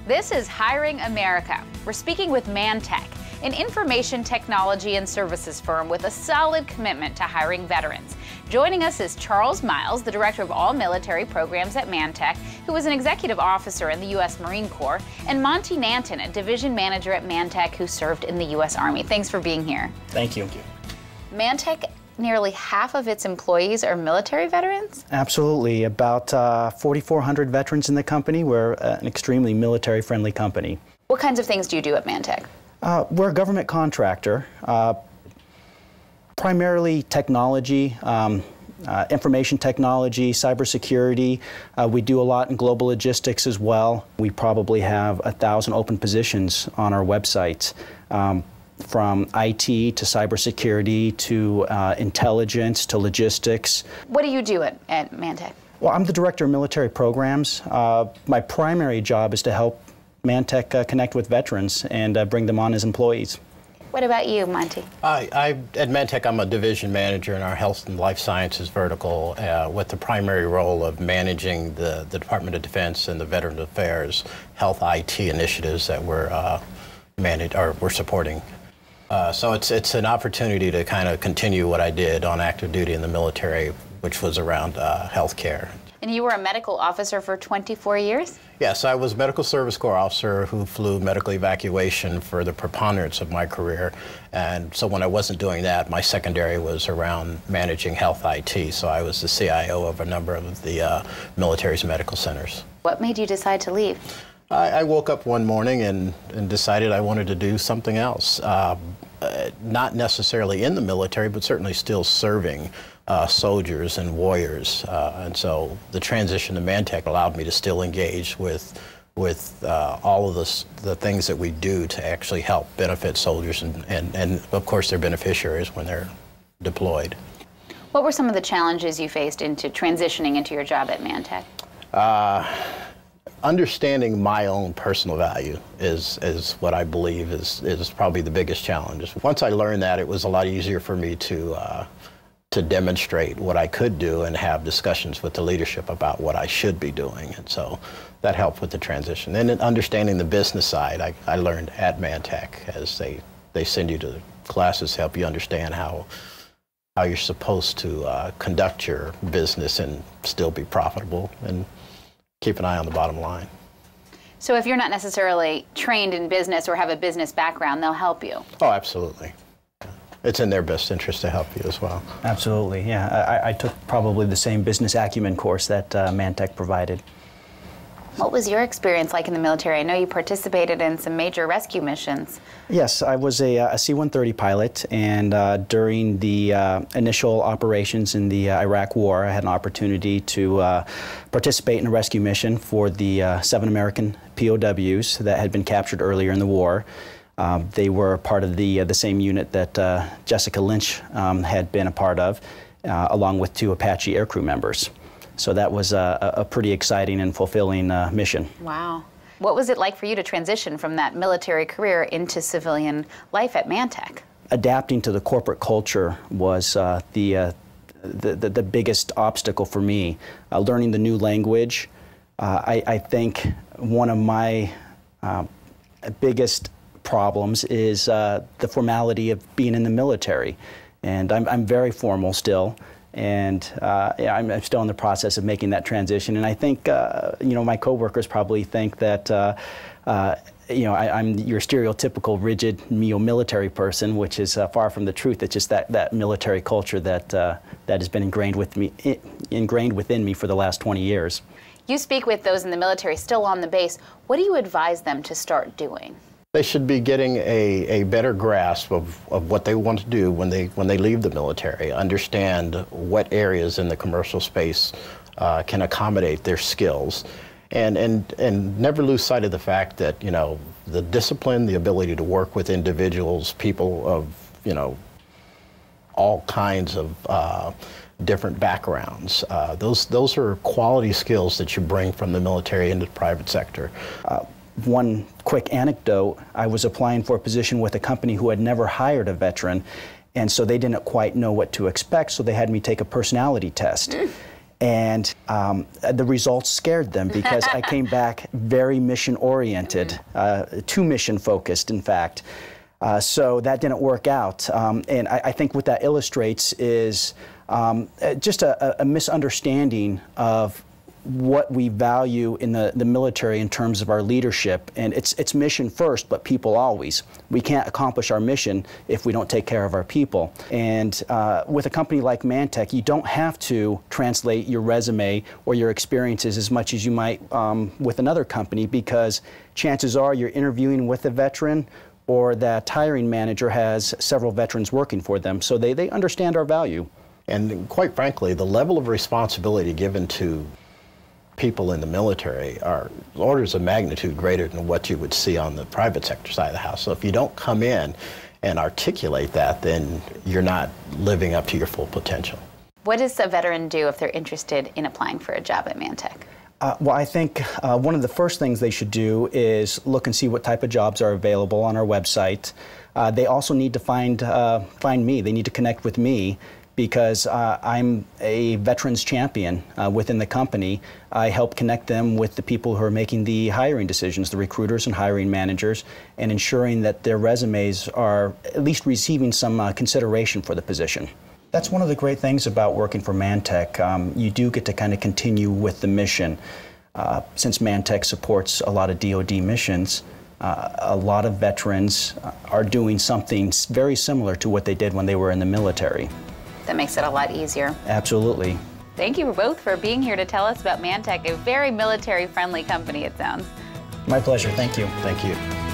This is Hiring America. We're speaking with ManTech, an information technology and services firm with a solid commitment to hiring veterans. Joining us is Charles Miles, the Director of All Military Programs at ManTech, who was an Executive Officer in the U.S. Marine Corps, and Monty Nanton, a Division Manager at ManTech who served in the U.S. Army. Thanks for being here. Thank you. ManTech, nearly half of its employees are military veterans? Absolutely. About 4,400 veterans in the company. We're an extremely military-friendly company. What kinds of things do you do at ManTech? We're a government contractor, primarily technology, information technology, cybersecurity. We do a lot in global logistics as well. We probably have 1,000 open positions on our website. From IT to cybersecurity to intelligence to logistics. What do you do at ManTech? Well, I'm the Director of Military Programs. My primary job is to help ManTech connect with veterans and bring them on as employees. What about you, Monty? At ManTech, I'm a division manager in our health and life sciences vertical with the primary role of managing the Department of Defense and the Veterans Affairs health IT initiatives that we're supporting. So it's an opportunity to kind of continue what I did on active duty in the military, which was around healthcare. And you were a medical officer for 24 years? Yes, I was a medical service corps officer who flew medical evacuation for the preponderance of my career. And so when I wasn't doing that, my secondary was around managing health IT. So I was the CIO of a number of the military's medical centers. What made you decide to leave? I woke up one morning and decided I wanted to do something else. Not necessarily in the military, but certainly still serving soldiers and warriors. And so the transition to ManTech allowed me to still engage with all of the things that we do to actually help benefit soldiers and of course their beneficiaries when they're deployed. What were some of the challenges you faced into transitioning into your job at ManTech? Understanding my own personal value is what I believe is probably the biggest challenge. Once I learned that, it was a lot easier for me to demonstrate what I could do and have discussions with the leadership about what I should be doing. And so that helped with the transition. And in understanding the business side, I learned at ManTech, as they send you to classes to help you understand how you're supposed to conduct your business and still be profitable and keep an eye on the bottom line. So if you're not necessarily trained in business or have a business background, they'll help you? Oh, absolutely. It's in their best interest to help you as well. Absolutely, yeah. I took probably the same business acumen course that ManTech provided. What was your experience like in the military? I know you participated in some major rescue missions. Yes, I was a C-130 pilot, and during the initial operations in the Iraq War, I had an opportunity to participate in a rescue mission for the 7 American POWs that had been captured earlier in the war. They were part of the same unit that Jessica Lynch had been a part of, along with 2 Apache aircrew members. So that was a pretty exciting and fulfilling mission. Wow. What was it like for you to transition from that military career into civilian life at ManTech? Adapting to the corporate culture was the biggest obstacle for me. Learning the new language. I think one of my biggest problems is the formality of being in the military. And I'm very formal still. And yeah, I'm still in the process of making that transition. And I think, you know, my coworkers probably think that, you know, I'm your stereotypical rigid military person, which is far from the truth. It's just that military culture that has been ingrained within me for the last 20 years. You speak with those in the military still on the base. What do you advise them to start doing? They should be getting a better grasp of what they want to do when they leave the military, understand what areas in the commercial space can accommodate their skills, and never lose sight of the fact that, you know, the discipline, the ability to work with individuals, people of, you know, all kinds of different backgrounds. Those are quality skills that you bring from the military into the private sector. One quick anecdote, I was applying for a position with a company who had never hired a veteran, and so they didn't quite know what to expect, so they had me take a personality test. And the results scared them because I came back very mission-oriented, too mission-focused, in fact. So that didn't work out. And I think what that illustrates is just a misunderstanding of what we value in the military in terms of our leadership. And it's mission first, but people always. We can't accomplish our mission if we don't take care of our people. And with a company like ManTech, you don't have to translate your resume or your experiences as much as you might with another company, because chances are you're interviewing with a veteran, or that hiring manager has several veterans working for them. So they understand our value. And quite frankly, the level of responsibility given to people in the military are orders of magnitude greater than what you would see on the private sector side of the house. So if you don't come in and articulate that, then you're not living up to your full potential. What does a veteran do if they're interested in applying for a job at ManTech? Well, I think one of the first things they should do is look and see what type of jobs are available on our website. They also need to find me. They need to connect with me, because I'm a veterans champion within the company. I help connect them with the people who are making the hiring decisions, the recruiters and hiring managers, and ensuring that their resumes are at least receiving some consideration for the position. That's one of the great things about working for ManTech. You do get to kind of continue with the mission. Since ManTech supports a lot of DoD missions, a lot of veterans are doing something very similar to what they did when they were in the military. That makes it a lot easier. Absolutely. Thank you both for being here to tell us about ManTech, a very military-friendly company, it sounds. My pleasure. Thank you. Thank you.